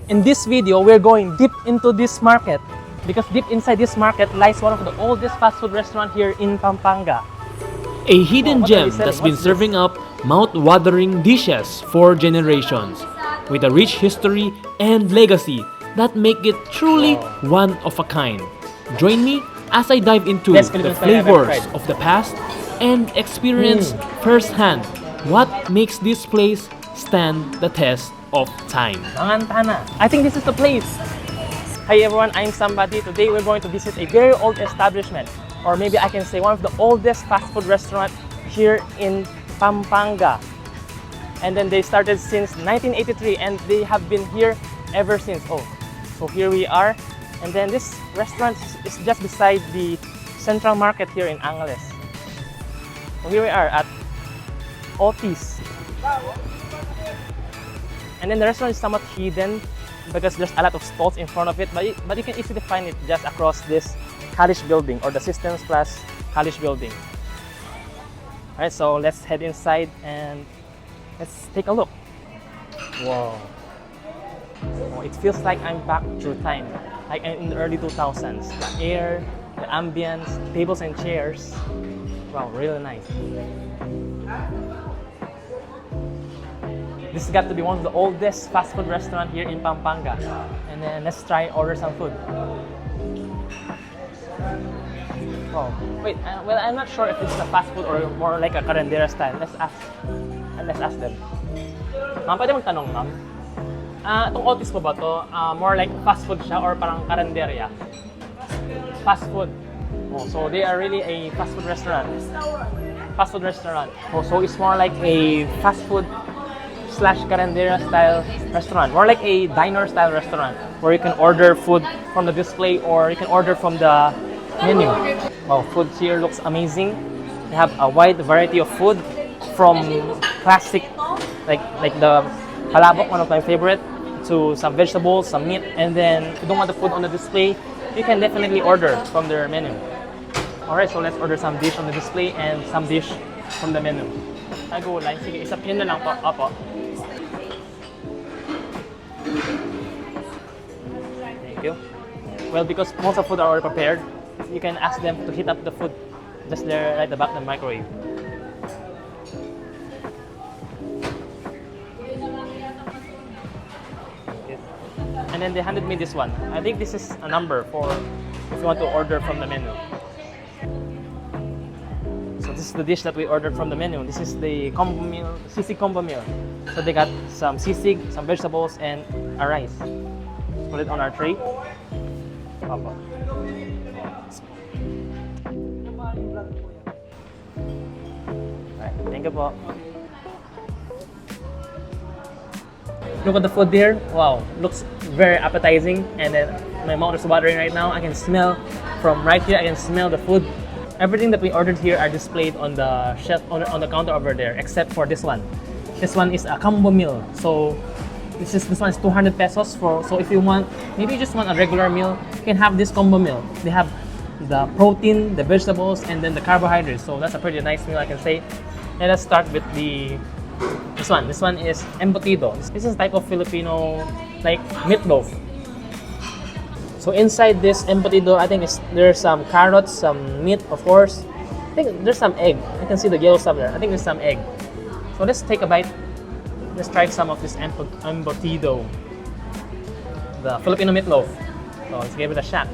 In this video, we're going deep into this market because deep inside this market lies one of the oldest fast food restaurant here in Pampanga. A hidden gem that's been serving up mouth-watering dishes for generations, with a rich history and legacy that make it truly one of a kind. Join me as I dive into the flavors of the past and experience firsthand what makes this place stand the test of time. Mangan, Tana. I think this is the place. Hi everyone, I'm Somebody. Today we're going to visit a very old establishment, or maybe I can say one of the oldest fast food restaurant here in Pampanga. And then they started since 1983 and they have been here ever since. Oh, so here we are. And then this restaurant is just beside the Central Market here in Angeles. So here we are at Ottie's. And then the restaurant is somewhat hidden because there's a lot of stalls in front of it, but you can easily find it just across this college building or the Systems Plus college building. Alright, so let's head inside and let's take a look. Wow. Oh, it feels like I'm back through time, like in the early 2000s. The air, the ambience, tables and chairs. Wow, really nice. This has got to be one of the oldest fast food restaurant here in Pampanga. And then let's try order some food. Oh, wait, well, I'm not sure if it's a fast food or more like a carandera style. Let's ask them. Ma'am, pwede magtanong, ma'am? Itong Otis po ba to? More like fast food siya or parang karinderya? Fast food. Oh, so they are really a fast food restaurant. Fast food restaurant. Oh, so it's more like a fast food slash carandera style restaurant. More like a diner style restaurant where you can order food from the display or you can order from the menu. Wow, food here looks amazing. They have a wide variety of food from classic like the palabok, one of my favorite, to some vegetables, some meat, and then if you don't want the food on the display, you can definitely order from their menu. Alright, so let's order some dish on the display and some dish from the menu. Ay, go line. Sige, isa yun na lang po. Opo. Thank you. Well, because most of food are already prepared, you can ask them to heat up the food just there right at the back of the microwave. And then they handed me this one. I think this is a number for if you want to order from the menu. So this is the dish that we ordered from the menu. This is the combo meal, sisig combo meal. So they got some sisig, some vegetables, and a rice. Put it on our tray. Papa. Alright, thank you po. Look at the food here. Wow, looks very appetizing, and then my mouth is watering right now. I can smell from right here. I can smell the food. Everything that we ordered here are displayed on the shelf on the counter over there, except for this one. This one is a combo meal. So this one is 200 pesos so if you want, maybe you just want a regular meal, you can have this combo meal. They have the protein, the vegetables, and then the carbohydrates. So that's a pretty nice meal, I can say. Let us start with this one. This one is embutido. This is a type of Filipino like meatloaf. So inside this embutido, I think there's some carrots, some meat, of course. I think there's some egg. I can see the yellow stuff there. I think there's some egg. So let's take a bite. Let's try some of this embutido, the Filipino meatloaf. So let's give it a shot.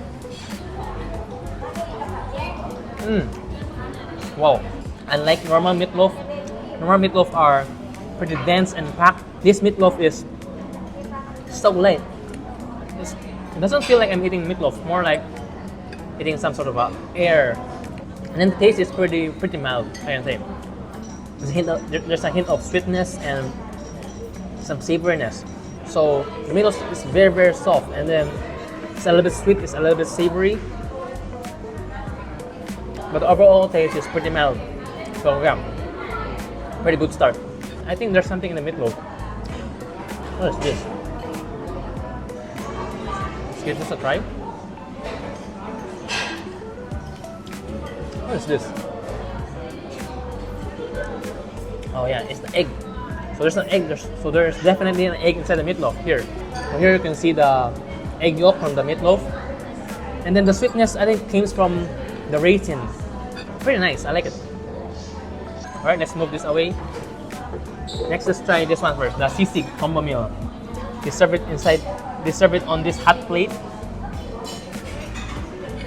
Wow. Unlike normal meatloaf are pretty dense and packed. This meatloaf is so light. It doesn't feel like I'm eating meatloaf, more like eating some sort of air. And then the taste is pretty mild, I can say. There's a hint of sweetness and some savoriness. So the meatloaf is very soft, and then it's a little bit sweet, it's a little bit savory. But the overall taste is pretty mild. So yeah, pretty good start. I think there's something in the meatloaf. What is this? Let's give this a try. What is this? Oh yeah, it's the egg. So there's an egg. There's definitely an egg inside the meatloaf here. So here you can see the egg yolk from the meatloaf. And then the sweetness, I think, comes from the raisin. Pretty nice, I like it. Alright, let's move this away. Next, let's try this one first, the sisig combo meal. They serve it on this hot plate.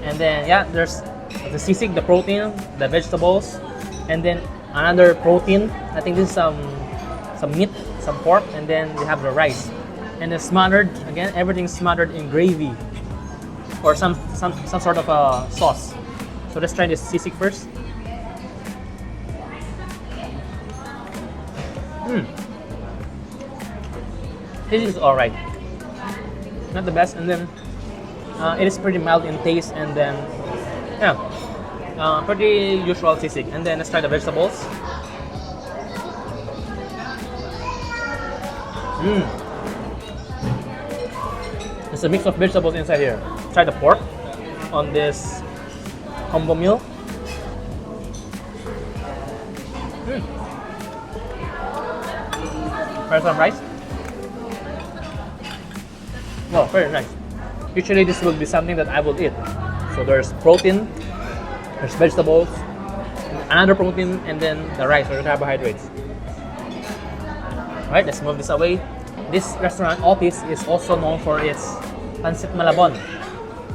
And then, yeah, there's the sisig, the protein, the vegetables, and then another protein. I think this is some meat, some pork, and then they have the rice. And then smothered, again, everything's smothered in gravy or some sort of a sauce. So let's try this sisig first. This is alright. Not the best, and then it is pretty mild in taste, and then yeah, pretty usual sisig. And then let's try the vegetables. There's a mix of vegetables inside here. Try the pork on this combo meal. Try some rice. Wow, very nice. Usually this would be something that I would eat. So there's protein, there's vegetables, another protein, and then the rice or the carbohydrates. Alright, let's move this away. This restaurant, Ottie's, is also known for its pancit malabon,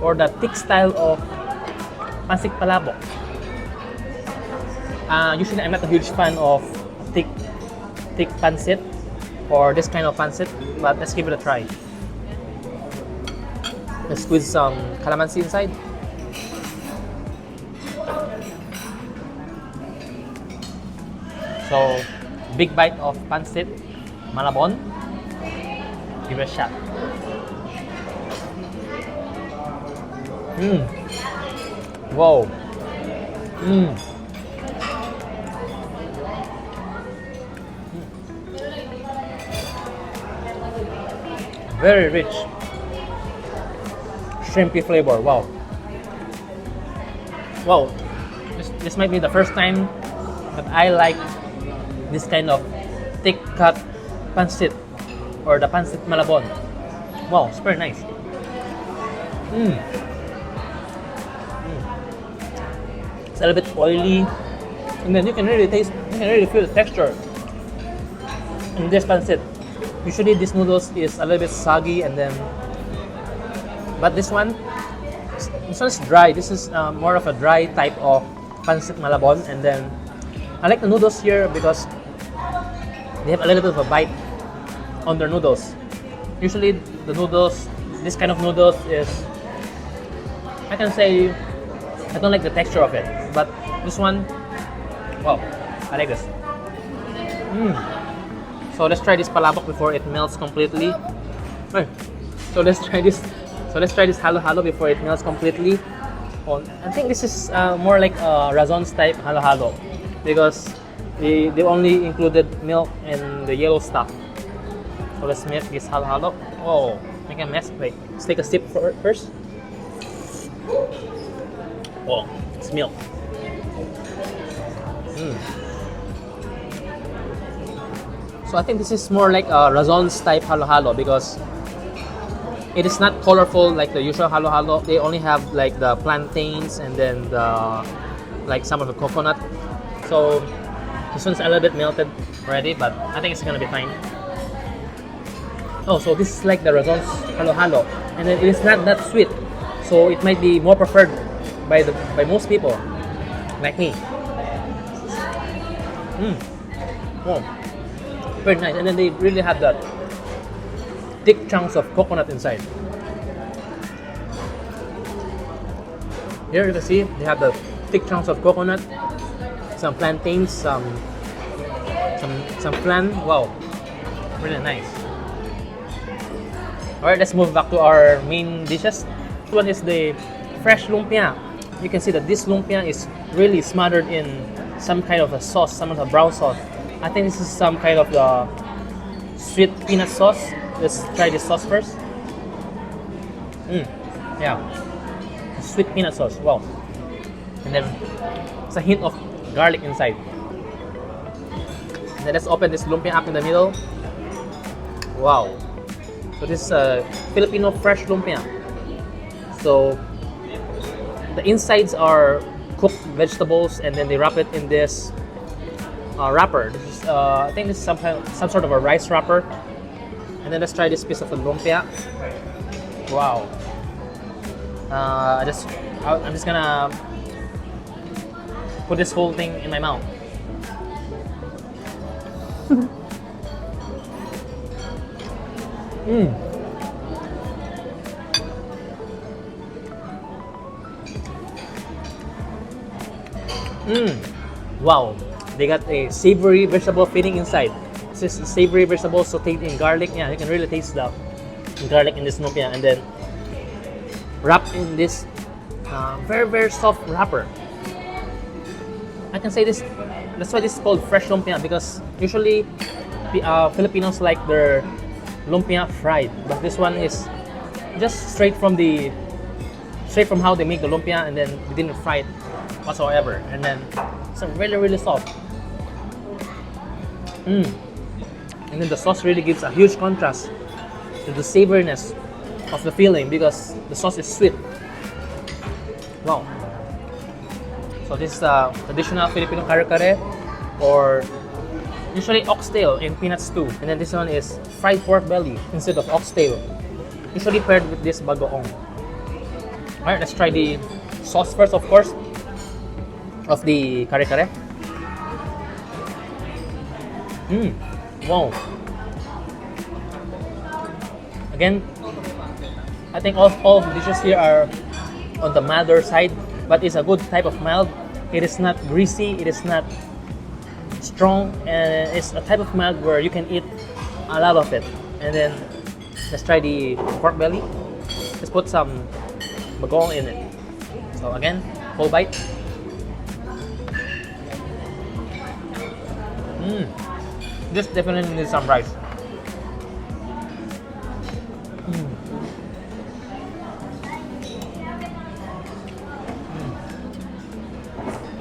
or the thick style of pancit palabok. Usually I'm not a huge fan of thick pancit or this kind of pancit, but let's give it a try. Let's squeeze some calamansi inside. So, big bite of pancit malabon. Give it a shot. Wow. Very rich. Shrimpy flavor. Wow. Wow. This might be the first time that I like this kind of thick cut pancit or the pancit malabon. Wow, it's very nice. It's a little bit oily, and then you can really feel the texture in this pancit. Usually this noodles is a little bit soggy, and then but this one is dry. This is more of a dry type of pancit malabon, and then I like the noodles here because they have a little bit of a bite on their noodles. Usually the noodles, this kind of noodles is, I can say, I don't like the texture of it, but this one, wow, I like this. So let's try this palabok before it melts completely. Okay. So let's try this halo-halo before it melts completely. I think this is more like a Razon's type halo-halo because they only included milk and the yellow stuff. So let's make this halo-halo. Oh, make a mess. Wait, let's take a sip first. Oh, it's milk. So I think this is more like a Razon's type halo-halo because it is not colorful like the usual halo-halo. They only have like the plantains and then the like some of the coconut. So this one's a little bit melted already, but I think it's gonna be fine. Oh, so this is like the Razon's halo-halo, and then it is not that sweet, so it might be more preferred by most people, like me. Oh, very nice, and then they really have that thick chunks of coconut inside. Here you can see they have the thick chunks of coconut, some plantains, some flan. Wow, really nice. Alright, let's move back to our main dishes. This one is the fresh lumpia. You can see that this lumpia is really smothered in some kind of a sauce, some of the brown sauce. I think this is some kind of the sweet peanut sauce. Let's try this sauce first. Yeah, sweet peanut sauce. Wow, and then it's a hint of garlic inside. And then let's open this lumpia up in the middle. Wow, So this is Filipino fresh lumpia. So the insides are cooked vegetables, and then they wrap it in this wrapper. This is, I think this is some sort of a rice wrapper. And then let's try this piece of the lumpia. Wow. I'm just gonna put this whole thing in my mouth. Wow, they got a savory vegetable filling inside. This is savory vegetable sauteed in garlic. Yeah, you can really taste the garlic in this lumpia, and then wrapped in this very, very soft wrapper. I can say this, that's why this is called fresh lumpia, because usually Filipinos like their lumpia fried, but this one is just straight from how they make the lumpia, and then they didn't fry it whatsoever, and then it's really, really soft. And then the sauce really gives a huge contrast to the savoriness of the filling, because the sauce is sweet. Wow. So this is traditional Filipino kare-kare, or usually oxtail in peanut stew. And then this one is fried pork belly instead of oxtail, usually paired with this bagoong. Alright, let's try the sauce first, of course, of the kare-kare. Wow. Again, I think all of the dishes here are on the milder side, but it's a good type of mild. It is not greasy, it is not strong, and it's a type of mild where you can eat a lot of it. And then let's try the pork belly. Let's put some bagoong in it. So again, whole bite. This definitely needs some rice.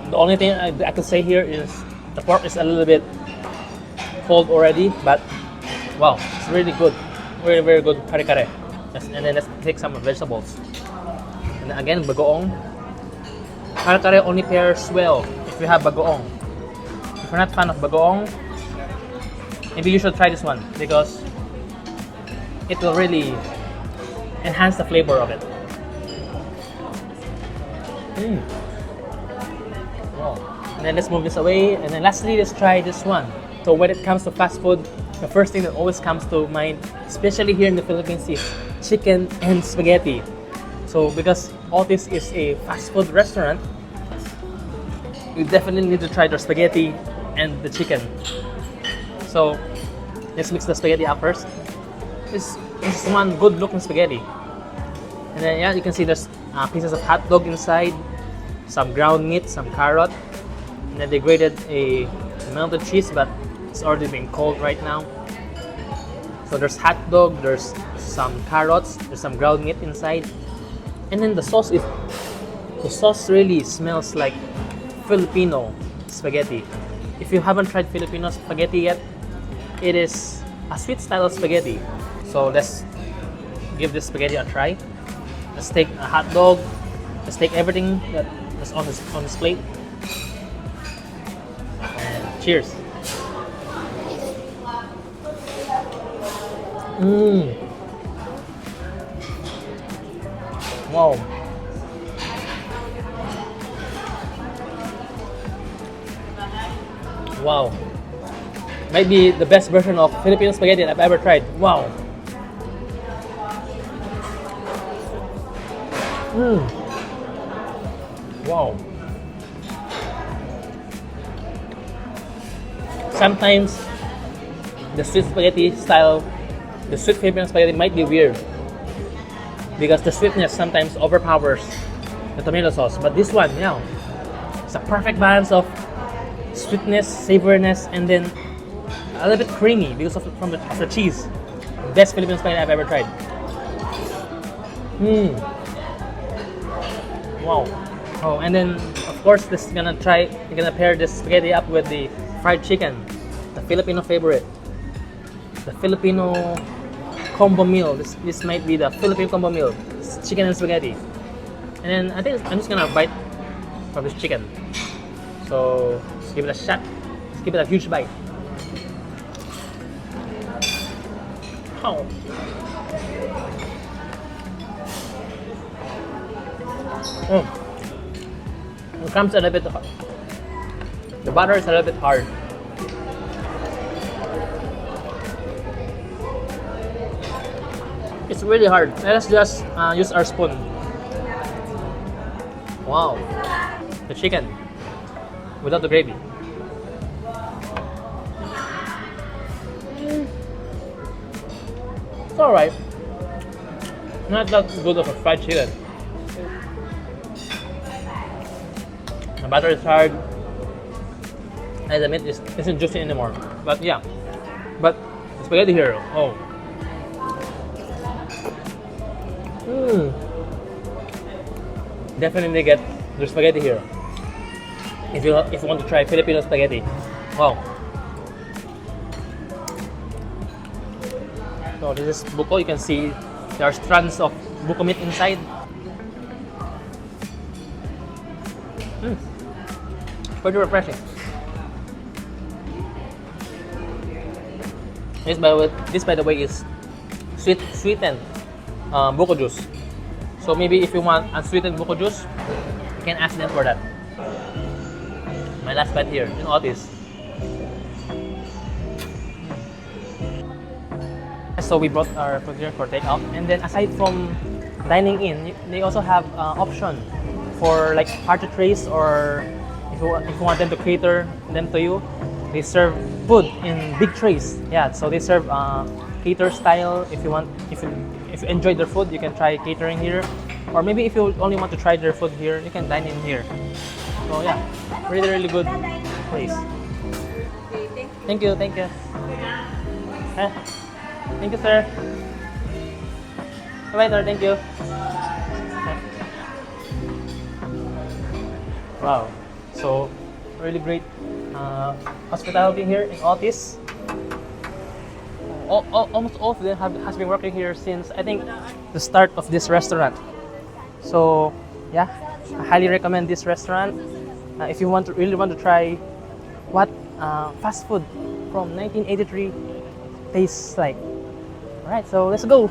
The only thing I can say here is the pork is a little bit cold already, but wow, it's really good. Very, very good kare-kare. And then let's take some vegetables. And then again, bagoong. Kare-kare only pairs well if you have bagoong. If you're not a fan of bagoong, maybe you should try this one, because it will really enhance the flavor of it. Wow. And then let's move this away. And then lastly, let's try this one. So when it comes to fast food, the first thing that always comes to mind, especially here in the Philippines, is chicken and spaghetti. So because Otis is a fast food restaurant, you definitely need to try their spaghetti and the chicken. So let's mix the spaghetti up first. This is one good looking spaghetti. And then yeah, you can see there's pieces of hot dog inside, some ground meat, some carrot, and then they grated a melted cheese, but it's already been cold right now. So there's hot dog, there's some carrots, there's some ground meat inside, and then the sauce really smells like Filipino spaghetti. If you haven't tried Filipino spaghetti yet, it is a sweet style of spaghetti. So let's give this spaghetti a try. Let's take a hot dog. Let's take everything that is on this plate. And cheers. Wow. Wow. Maybe the best version of Filipino spaghetti I've ever tried. Wow. Wow. Sometimes the sweet spaghetti style, the sweet Filipino spaghetti might be weird because the sweetness sometimes overpowers the tomato sauce. But this one, yeah, it's a perfect balance of sweetness, savoriness, and then a little bit creamy because of the cheese. Best Filipino spaghetti I've ever tried. Wow. Oh, and then of course you're gonna pair this spaghetti up with the fried chicken, the Filipino favorite, the Filipino combo meal. This might be the Philippine combo meal. It's chicken and spaghetti. And then I think I'm just gonna bite from this chicken. So let's give it a shot. Let's give it a huge bite. Oh. It comes a little bit hard. The butter is a little bit hard. It's really hard. Let's just use our spoon. Wow. The chicken without the gravy. It's alright. Not that good of a fried chicken. The butter is hard. And the meat isn't juicy anymore. But yeah. But the spaghetti here, oh. Definitely get the spaghetti here. If you want to try Filipino spaghetti. Wow. So this is buko. You can see there are strands of buko meat inside. Pretty refreshing. This by the way is sweetened buko juice. So maybe if you want unsweetened buko juice, you can ask them for that. My last bite here in Ottie's. So we brought our food here for takeout, and then aside from dining in, they also have option for like party trays, or if you want them to cater them to you, they serve food in big trays. Yeah, so they serve cater style. If you enjoy their food, you can try catering here, or maybe if you only want to try their food here, you can dine in here. So yeah, really good place. Thank you. Thank you, sir. Bye, sir. Thank you. Wow, so really great hospitality here in Ottie's. Almost all of them has been working here since I think the start of this restaurant. So yeah, I highly recommend this restaurant if you really want to try what fast food from 1983 tastes like. Alright, so let's go.